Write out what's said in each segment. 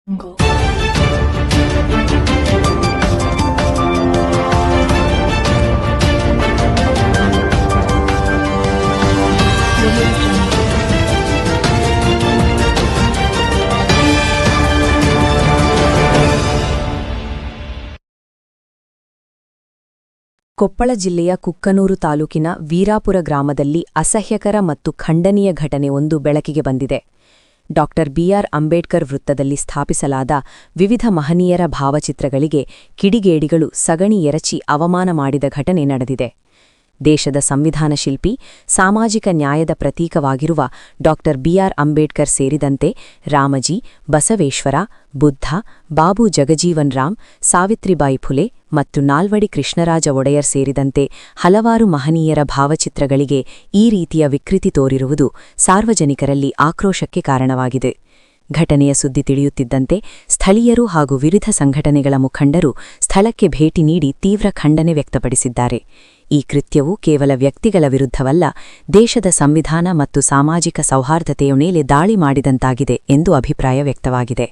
ಕೊಪ್ಪಳ ಜಿಲ್ಲೆಯ ಕುಕ್ಕನೂರು ತಾಲೂಕಿನ ವೀರಾಪುರ ಗ್ರಾಮದಲ್ಲಿ ಅಸಹ್ಯಕರ ಮತ್ತು ಖಂಡನೀಯ ಘಟನೆ ಒಂದು ಬೆಳಕಿಗೆ ಬಂದಿದೆ. ಬಿಆರ್ ಅಂಬೇಡ್ಕರ್ ವೃತ್ತದಲ್ಲಿ ಸ್ಥಾಪಿಸಲಾದ ವಿವಿಧ ಮಹನೀಯರ ಭಾವಚಿತ್ರಗಳಿಗೆ ಕಿಡಿಗೇಡಿಗಳು ಸಗಣಿ ಎರಚಿ ಅವಮಾನ ಮಾಡಿದ ಘಟನೆ ನಡೆದಿದೆ. ದೇಶದ ಸಂವಿಧಾನ ಶಿಲ್ಪಿ, ಸಾಮಾಜಿಕ ನ್ಯಾಯದ ಪ್ರತೀಕವಾಗಿರುವ ಬಿಆರ್ ಅಂಬೇಡ್ಕರ್ ಸೇರಿದಂತೆ ರಾಮಜಿ, ಬಸವೇಶ್ವರ, ಬುದ್ಧ, ಬಾಬು ಜಗಜೀವನ್ ರಾಮ್, ಸಾವಿತ್ರಿಬಾಯಿ ಫುಲೆ ಮತ್ತು ನಾಲ್ವಡಿ ಕೃಷ್ಣರಾಜ ಒಡೆಯರ್ ಸೇರಿದಂತೆ ಹಲವಾರು ಮಹನೀಯರ ಭಾವಚಿತ್ರಗಳಿಗೆ ಈ ರೀತಿಯ ವಿಕೃತಿ ತೋರಿರುವುದು ಸಾರ್ವಜನಿಕರಲ್ಲಿ ಆಕ್ರೋಶಕ್ಕೆ ಕಾರಣವಾಗಿದೆ. ಘಟನೆಯ ಸುದ್ದಿ ತಿಳಿಯುತ್ತಿದ್ದಂತೆ ಸ್ಥಳೀಯರು ಹಾಗೂ ವಿವಿಧ ಸಂಘಟನೆಗಳ ಮುಖಂಡರು ಸ್ಥಳಕ್ಕೆ ಭೇಟಿ ನೀಡಿ ತೀವ್ರ ಖಂಡನೆ ವ್ಯಕ್ತಪಡಿಸಿದ್ದಾರೆ. ಈ ಕೃತ್ಯವು ಕೇವಲ ವ್ಯಕ್ತಿಗಳ ವಿರುದ್ಧವಲ್ಲ, ದೇಶದ ಸಂವಿಧಾನ ಮತ್ತು ಸಾಮಾಜಿಕ ಸೌಹಾರ್ದತೆಯ ಮೇಲೆ ದಾಳಿ ಮಾಡಿದಂತಾಗಿದೆ ಎಂದು ಅಭಿಪ್ರಾಯ ವ್ಯಕ್ತವಾಗಿದೆ.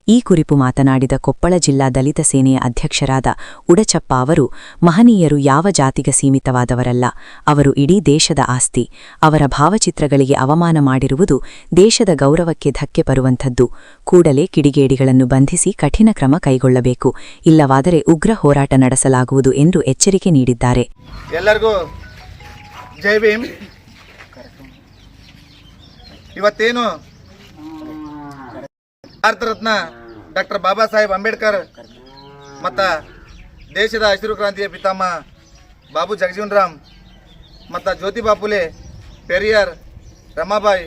ಈ ಕುರಿತು ಮಾತನಾಡಿದ ಕೊಪ್ಪಳ ಜಿಲ್ಲಾ ದಲಿತ ಸೇನೆಯ ಅಧ್ಯಕ್ಷರಾದ ಉಡಚಪ್ಪ ಅವರು, ಮಹನೀಯರು ಯಾವ ಜಾತಿಗೆ ಸೀಮಿತವಾದವರಲ್ಲ, ಅವರು ಇಡೀ ದೇಶದ ಆಸ್ತಿ. ಅವರ ಭಾವಚಿತ್ರಗಳಿಗೆ ಅವಮಾನ ಮಾಡಿರುವುದು ದೇಶದ ಗೌರವಕ್ಕೆ ಧಕ್ಕೆ ಬರುವಂಥದ್ದು. ಕೂಡಲೇ ಕಿಡಿಗೇಡಿಗಳನ್ನು ಬಂಧಿಸಿ ಕಠಿಣ ಕ್ರಮ ಕೈಗೊಳ್ಳಬೇಕು, ಇಲ್ಲವಾದರೆ ಉಗ್ರ ಹೋರಾಟ ನಡೆಸಲಾಗುವುದು ಎಂದು ಎಚ್ಚರಿಕೆ ನೀಡಿದ್ದಾರೆ. ಎಲ್ಲರಿಗೂ ಜೈ ಭೀಮ್. ಇವತ್ತೇನು ಭಾರತ ರತ್ನ ಡಾಕ್ಟರ್ ಬಾಬಾ ಸಾಹೇಬ್ ಅಂಬೇಡ್ಕರ್ ಮತ್ತು ದೇಶದ ಹಸಿರು ಕ್ರಾಂತಿಯ ಪಿತಾಮಹ ಬಾಬು ಜಗಜೀವನ್ ರಾಮ್ ಮತ್ತು ಜ್ಯೋತಿಬಾ ಫುಲೆ, ಪೆರಿಯಾರ್, ರಮಾಬಾಯಿ,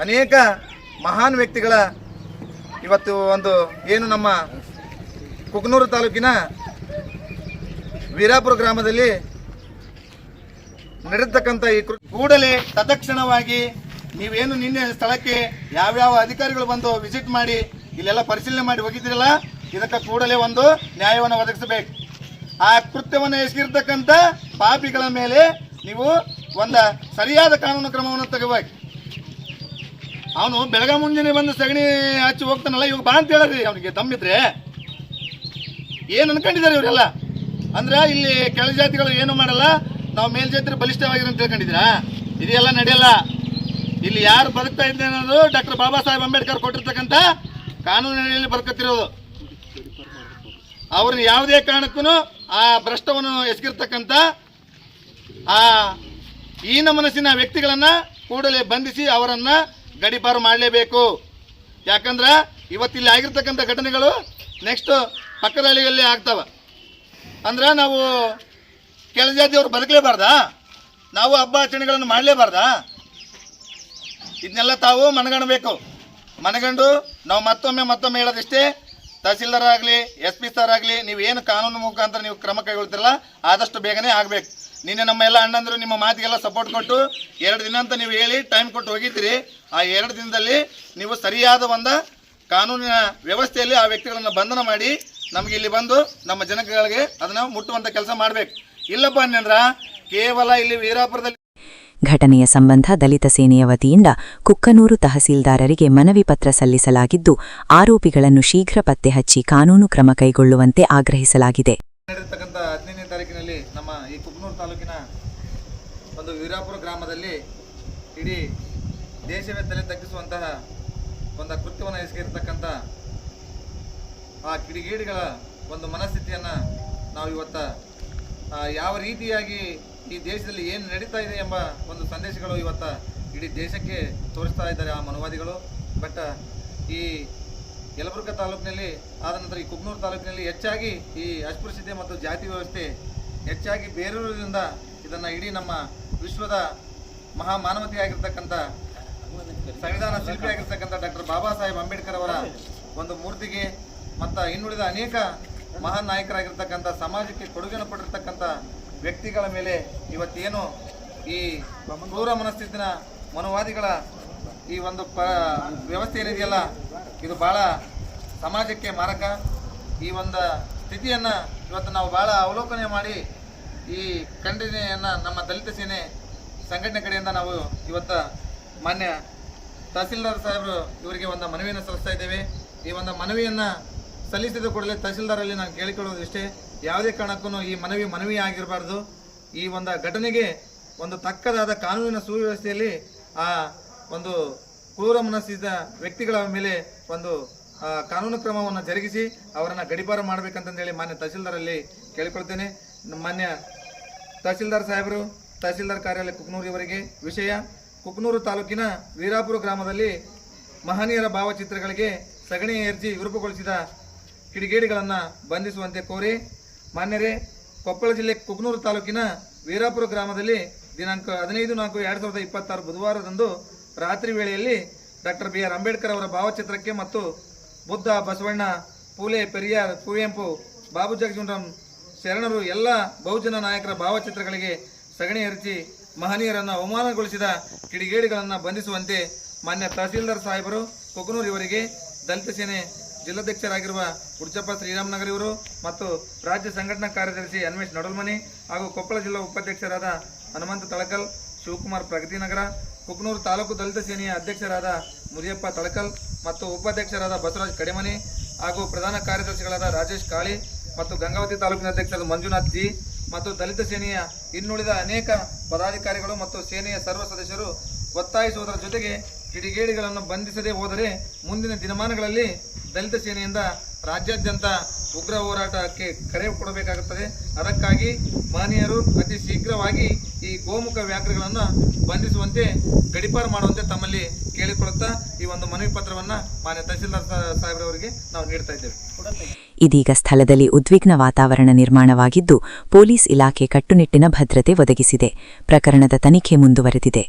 ಅನೇಕ ಮಹಾನ್ ವ್ಯಕ್ತಿಗಳ ಇವತ್ತು ಒಂದು ಏನು ನಮ್ಮ ಕುಕನೂರು ತಾಲೂಕಿನ ವೀರಾಪುರ ಗ್ರಾಮದಲ್ಲಿ ನಡೆದತಕ್ಕಂಥ ಈ ಕೂಡಲೇ ತತ್ಕ್ಷಣವಾಗಿ ನೀವೇನು ನಿನ್ನೆ ಸ್ಥಳಕ್ಕೆ ಯಾವ್ಯಾವ ಅಧಿಕಾರಿಗಳು ಬಂದು ವಿಸಿಟ್ ಮಾಡಿ ಇಲ್ಲೆಲ್ಲ ಪರಿಶೀಲನೆ ಮಾಡಿ ಹೋಗಿದ್ದೀರಲ್ಲ, ಇದಕ್ಕೆ ಕೂಡಲೇ ಒಂದು ನ್ಯಾಯವನ್ನು ಒದಗಿಸಬೇಕು. ಆ ಕೃತ್ಯವನ್ನು ಎಸಗಿರ್ತಕ್ಕಂಥ ಪಾಪಿಗಳ ಮೇಲೆ ನೀವು ಒಂದು ಸರಿಯಾದ ಕಾನೂನು ಕ್ರಮವನ್ನು ತಗೋಬೇಕು. ಅವನು ಬೆಳಗ ಮುಂಜಾನೆ ಬಂದು ಸಗಣಿ ಹಚ್ಚಿ ಹೋಗ್ತಾನಲ್ಲ, ಇವಾಗ ಬಾ ಅಂತ ಹೇಳ್ರಿ. ಅವನಿಗೆ ತಮ್ಮಿದ್ರೆ ಏನು ಅನ್ಕೊಂಡಿದ್ದಾರೆ ಇವರೆಲ್ಲ ಅಂದ್ರೆ, ಇಲ್ಲಿ ಕೆಳಜಾತಿಗಳು ಏನು ಮಾಡಲ್ಲ, ನಾವು ಮೇಲ್ಜಾತಿ ಬಲಿಷ್ಠವಾಗಿರೋ ಅಂತ ತಿಳ್ಕೊಂಡಿದ್ದೀರಾ? ಇದೆಲ್ಲ ನಡೆಯಲ್ಲ. ಇಲ್ಲಿ ಯಾರು ಬದುಕ್ತಾ ಇದ್ದೆ ಅನ್ನೋದು ಡಾಕ್ಟರ್ ಬಾಬಾ ಸಾಹೇಬ್ ಅಂಬೇಡ್ಕರ್ ಕೊಟ್ಟಿರ್ತಕ್ಕಂಥ ಕಾನೂನಿನಲ್ಲಿ ಬದುಕುತ್ತಿರೋದು. ಅವ್ರನ್ನ ಯಾವುದೇ ಕಾರಣಕ್ಕೂ ಆ ಭ್ರಷ್ಟವನ್ನು ಎಸಗಿರ್ತಕ್ಕಂಥ ಆ ಹೀನ ಮನಸ್ಸಿನ ವ್ಯಕ್ತಿಗಳನ್ನು ಕೂಡಲೇ ಬಂಧಿಸಿ ಅವರನ್ನು ಗಡೀಪಾರು ಮಾಡಲೇಬೇಕು. ಯಾಕಂದ್ರೆ ಇವತ್ತಿಲ್ಲಿ ಆಗಿರ್ತಕ್ಕಂಥ ಘಟನೆಗಳು ನೆಕ್ಸ್ಟ್ ಪಕ್ಕದ ಹಳ್ಳಿಯಲ್ಲಿ ಆಗ್ತಾವ. ಅಂದ್ರೆ ನಾವು ಕೆಳಜಾತಿಯವರು ಬದುಕಲೇಬಾರ್ದಾ? ನಾವು ಹಬ್ಬ ಆಚರಣೆಗಳನ್ನು ಮಾಡಲೇಬಾರ್ದಾ? ಇದನ್ನೆಲ್ಲ ತಾವು ಮನಗಣಬೇಕು. ಮನಗಂಡು ನಾವು ಮತ್ತೊಮ್ಮೆ ಹೇಳೋದಿಷ್ಟೇ, ತಹಸೀಲ್ದಾರ್ ಆಗಲಿ, SP ಸರ್ ಆಗಲಿ, ನೀವೇನು ಕಾನೂನು ಮುಖಾಂತರ ನೀವು ಕ್ರಮ ಕೈಗೊಳ್ತಿರಲ್ಲ ಆದಷ್ಟು ಬೇಗನೆ ಆಗಬೇಕು. ನಿನ್ನೆ ನಮ್ಮ ಎಲ್ಲ ಅಣ್ಣಂದರು ನಿಮ್ಮ ಮಾತಿಗೆಲ್ಲ ಸಪೋರ್ಟ್ ಕೊಟ್ಟು 2 ದಿನ ಅಂತ ನೀವು ಹೇಳಿ ಟೈಮ್ ಕೊಟ್ಟು ಹೋಗಿದ್ದೀರಿ. ಆ 2 ದಿನದಲ್ಲಿ ನೀವು ಸರಿಯಾದ ಒಂದು ಕಾನೂನಿನ ವ್ಯವಸ್ಥೆಯಲ್ಲಿ ಆ ವ್ಯಕ್ತಿಗಳನ್ನು ಬಂಧನ ಮಾಡಿ ನಮಗೆ ಇಲ್ಲಿ ಬಂದು ನಮ್ಮ ಜನಗಳಿಗೆ ಅದನ್ನು ಮುಟ್ಟುವಂಥ ಕೆಲಸ ಮಾಡಬೇಕು. ಇಲ್ಲಪ್ಪ ಅನ್ನಂದ್ರ ಕೇವಲ ಇಲ್ಲಿ ವೀರಾಪುರದಲ್ಲಿ ಘಟನೆಯ ಸಂಬಂಧ ದಲಿತ ಸೇನೆಯ ವತಿಯಿಂದ ಕುಕ್ಕನೂರು ತಹಸೀಲ್ದಾರರಿಗೆ ಮನವಿ ಪತ್ರ ಸಲ್ಲಿಸಲಾಗಿದ್ದು, ಆರೋಪಿಗಳನ್ನು ಶೀಘ್ರ ಪತ್ತೆ ಹಚ್ಚಿ ಕಾನೂನು ಕ್ರಮ ಕೈಗೊಳ್ಳುವಂತೆ ಆಗ್ರಹಿಸಲಾಗಿದೆ. 15ನೇ ತಾರೀಕಿನಲ್ಲಿ ನಮ್ಮ ಈ ಕುಕ್ಕನೂರು ತಾಲೂಕಿನ ಒಂದು ವೀರಾಪುರ ಗ್ರಾಮದಲ್ಲಿ ಇಡೀ ದೇಶವೇ ತಲೆ ತಗ್ಗಿಸುವಂತಹ ಒಂದು ಕೃತ್ಯವನ್ನು ಎಸಗಿರ್ತಕ್ಕಂಥ ಆ ಕಿಡಿಗೇಡಿಗಳ ಒಂದು ಮನಸ್ಥಿತಿಯನ್ನು ನಾವು ಇವತ್ತು ಯಾವ ರೀತಿಯಾಗಿ ಈ ದೇಶದಲ್ಲಿ ಏನು ನಡೀತಾ ಇದೆ ಎಂಬ ಒಂದು ಸಂದೇಶಗಳು ಇವತ್ತು ಇಡೀ ದೇಶಕ್ಕೆ ತೋರಿಸ್ತಾ ಇದ್ದಾರೆ ಆ ಮನುವಾದಿಗಳು. ಬಟ್ ಈ ಯಲಬುರ್ಗಾ ತಾಲೂಕಿನಲ್ಲಿ ಆದ ನಂತರ ಈ ಕುಕ್ಕನೂರು ತಾಲೂಕಿನಲ್ಲಿ ಹೆಚ್ಚಾಗಿ ಈ ಅಸ್ಪೃಶ್ಯತೆ ಮತ್ತು ಜಾತಿ ವ್ಯವಸ್ಥೆ ಹೆಚ್ಚಾಗಿ ಬೇರೂರಿನಿಂದ ಇದನ್ನು ಇಡೀ ನಮ್ಮ ವಿಶ್ವದ ಮಹಾಮಾನವತೆಯಾಗಿರ್ತಕ್ಕಂಥ ಸಂವಿಧಾನ ಶಿಲ್ಪಿಯಾಗಿರ್ತಕ್ಕಂಥ ಡಾಕ್ಟರ್ ಬಾಬಾ ಸಾಹೇಬ್ ಅಂಬೇಡ್ಕರ್ ಅವರ ಒಂದು ಮೂರ್ತಿಗೆ ಮತ್ತು ಇನ್ನುಳಿದ ಅನೇಕ ಮಹಾನ್ ನಾಯಕರಾಗಿರ್ತಕ್ಕಂಥ ಸಮಾಜಕ್ಕೆ ಕೊಡುಗೆಯನ್ನು ಕೊಟ್ಟಿರ್ತಕ್ಕಂಥ ವ್ಯಕ್ತಿಗಳ ಮೇಲೆ ಇವತ್ತೇನು ಈ ಕ್ರೂರ ಮನಸ್ಥಿತಿನ ಮನುವಾದಿಗಳ ಈ ಒಂದು ವ್ಯವಸ್ಥೆ ಏನಿದೆಯಲ್ಲ, ಇದು ಭಾಳ ಸಮಾಜಕ್ಕೆ ಮಾರಕ. ಈ ಒಂದು ಸ್ಥಿತಿಯನ್ನು ಇವತ್ತು ನಾವು ಭಾಳ ಅವಲೋಕನೆ ಮಾಡಿ ಈ ಖಂಡನೆಯನ್ನು ನಮ್ಮ ದಲಿತ ಸೇನೆ ಸಂಘಟನೆ ಕಡೆಯಿಂದ ನಾವು ಇವತ್ತು ಮಾನ್ಯ ತಹಸೀಲ್ದಾರ್ ಸಾಹೇಬರು ಇವರಿಗೆ ಒಂದು ಮನವಿಯನ್ನು ಸಲ್ಲಿಸ್ತಾ ಇದ್ದೇವೆ. ಈ ಒಂದು ಮನವಿಯನ್ನು ಸಲ್ಲಿಸಿದ ಕೂಡಲೇ ತಹಸೀಲ್ದಾರಲ್ಲಿ ನಾನು ಕೇಳಿಕೊಳ್ಳೋದಿಷ್ಟೇ, ಯಾವುದೇ ಕಾರಣಕ್ಕೂ ಈ ಮನವಿ ಆಗಿರಬಾರ್ದು. ಈ ಒಂದು ಘಟನೆಗೆ ಒಂದು ತಕ್ಕದಾದ ಕಾನೂನಿನ ಸುವ್ಯವಸ್ಥೆಯಲ್ಲಿ ಆ ಒಂದು ಕ್ರೂರ ಮನಸ್ಸಿದ ವ್ಯಕ್ತಿಗಳ ಮೇಲೆ ಒಂದು ಕಾನೂನು ಕ್ರಮವನ್ನು ಜರುಗಿಸಿ ಅವರನ್ನು ಗಡೀಪಾರು ಮಾಡಬೇಕಂತಂದೇಳಿ ಮಾನ್ಯ ತಹಸೀಲ್ದಾರಲ್ಲಿ ಕೇಳಿಕೊಳ್ತೇನೆ. ಮಾನ್ಯ ತಹಸೀಲ್ದಾರ್ ಸಾಹೇಬರು, ತಹಸೀಲ್ದಾರ್ ಕಾರ್ಯಾಲಯ ಕುಕ್ನೂರಿವರೆಗೆ ವಿಷಯ: ಕುಕ್ನೂರು ತಾಲೂಕಿನ ವೀರಾಪುರ ಗ್ರಾಮದಲ್ಲಿ ಮಹನೀಯರ ಭಾವಚಿತ್ರಗಳಿಗೆ ಸಗಣಿ ಎರಚಿ ವಿರೂಪಗೊಳಿಸಿದ ಕಿಡಿಗೇಡಿಗಳನ್ನು ಬಂಧಿಸುವಂತೆ ಕೋರಿ ಮಾನ್ಯರೇ, ಕೊಪ್ಪಳ ಜಿಲ್ಲೆ ಕುಕ್ನೂರು ತಾಲೂಕಿನ ವೀರಾಪುರ ಗ್ರಾಮದಲ್ಲಿ ದಿನಾಂಕ 15/4/2026 ಬುಧವಾರದಂದು ರಾತ್ರಿ ವೇಳೆಯಲ್ಲಿ ಡಾಕ್ಟರ್ BR ಅಂಬೇಡ್ಕರ್ ಅವರ ಭಾವಚಿತ್ರಕ್ಕೆ ಮತ್ತು ಬುದ್ಧ, ಬಸವಣ್ಣ, ಫೂಲೆ, ಪೆರಿಯಾರ್, ಕುವೆಂಪು, ಬಾಬು ಜಗಜೀವನರಾಮ್ ಶರಣರು ಎಲ್ಲ ಬಹುಜನ ನಾಯಕರ ಭಾವಚಿತ್ರಗಳಿಗೆ ಸಗಣಿ ಎರಚಿ ಮಹನೀಯರನ್ನು ಅವಮಾನಗೊಳಿಸಿದ ಕಿಡಿಗೇಡಿಗಳನ್ನು ಬಂಧಿಸುವಂತೆ ಮಾನ್ಯ ತಹಸೀಲ್ದಾರ್ ಸಾಹೇಬರು ಕುಕನೂರು ಇವರಿಗೆ, ದಲಿತ ಸೇನೆ ಜಿಲ್ಲಾಧ್ಯಕ್ಷರಾಗಿರುವ ಉಡ್ಚಪ್ಪ ಶ್ರೀರಾಮನಗರ ಇವರು ಮತ್ತು ರಾಜ್ಯ ಸಂಘಟನಾ ಕಾರ್ಯದರ್ಶಿ ಅನ್ವೇಷ್ ನಡಲ್ಮನಿ ಹಾಗೂ ಕೊಪ್ಪಳ ಜಿಲ್ಲಾ ಉಪಾಧ್ಯಕ್ಷರಾದ ಹನುಮಂತ ತಳಕಲ್, ಶಿವಕುಮಾರ್ ಪ್ರಗತಿನಗರ, ಕುಕನೂರು ತಾಲೂಕು ದಲಿತ ಸೇನೆಯ ಅಧ್ಯಕ್ಷರಾದ ಮುರಿಯಪ್ಪ ತಳಕಲ್ ಮತ್ತು ಉಪಾಧ್ಯಕ್ಷರಾದ ಬಸವರಾಜ್ ಕಡೆಮನಿ ಹಾಗೂ ಪ್ರಧಾನ ಕಾರ್ಯದರ್ಶಿಗಳಾದ ರಾಜೇಶ್ ಕಾಳಿ ಮತ್ತು ಗಂಗಾವತಿ ತಾಲೂಕಿನ ಅಧ್ಯಕ್ಷರಾದ ಮಂಜುನಾಥ್ ಜಿ ಮತ್ತು ದಲಿತ ಸೇನೆಯ ಇನ್ನುಳಿದ ಅನೇಕ ಪದಾಧಿಕಾರಿಗಳು ಮತ್ತು ಸೇನೆಯ ಸರ್ವ ಸದಸ್ಯರು ಒತ್ತಾಯಿಸುವುದರ ಜೊತೆಗೆ ಕಿಡಿಗೇಡಿಗಳನ್ನು ಬಂಧಿಸದೇ ಹೋದರೆ ಮುಂದಿನ ದಿನಮಾನಗಳಲ್ಲಿ ದಲಿತ ಸೇನೆಯಿಂದ ರಾಜ್ಯಾದ್ಯಂತ ಉಗ್ರ ಹೋರಾಟಕ್ಕೆ ಕರೆ ಕೊಡಬೇಕಾಗುತ್ತದೆ. ಅದಕ್ಕಾಗಿ ಮಹನೀಯರು ಅತಿ ಶೀಘ್ರವಾಗಿ ಈ ಗೋಮುಖ ವ್ಯಾಘ್ರಗಳನ್ನು ಬಂಧಿಸುವಂತೆ ಗಡೀಪಾರು ಮಾಡುವಂತೆ ತಮ್ಮಲ್ಲಿ ಕೇಳಿಕೊಳ್ಳುತ್ತಾ ಈ ಒಂದು ಮನವಿ ಪತ್ರವನ್ನು ಮಾನ್ಯ ತಹಸೀಲ್ದಾರ್ ಸಾಹೇಬ್ರವರಿಗೆ ನಾವು ನೀಡ್ತಾ ಇದ್ದೇವೆ. ಇದೀಗ ಸ್ಥಳದಲ್ಲಿ ಉದ್ವಿಗ್ನ ವಾತಾವರಣ ನಿರ್ಮಾಣವಾಗಿದ್ದು, ಪೊಲೀಸ್ ಇಲಾಖೆ ಕಟ್ಟುನಿಟ್ಟಿನ ಭದ್ರತೆ ಒದಗಿಸಿದೆ. ಪ್ರಕರಣದ ತನಿಖೆ ಮುಂದುವರೆದಿದೆ.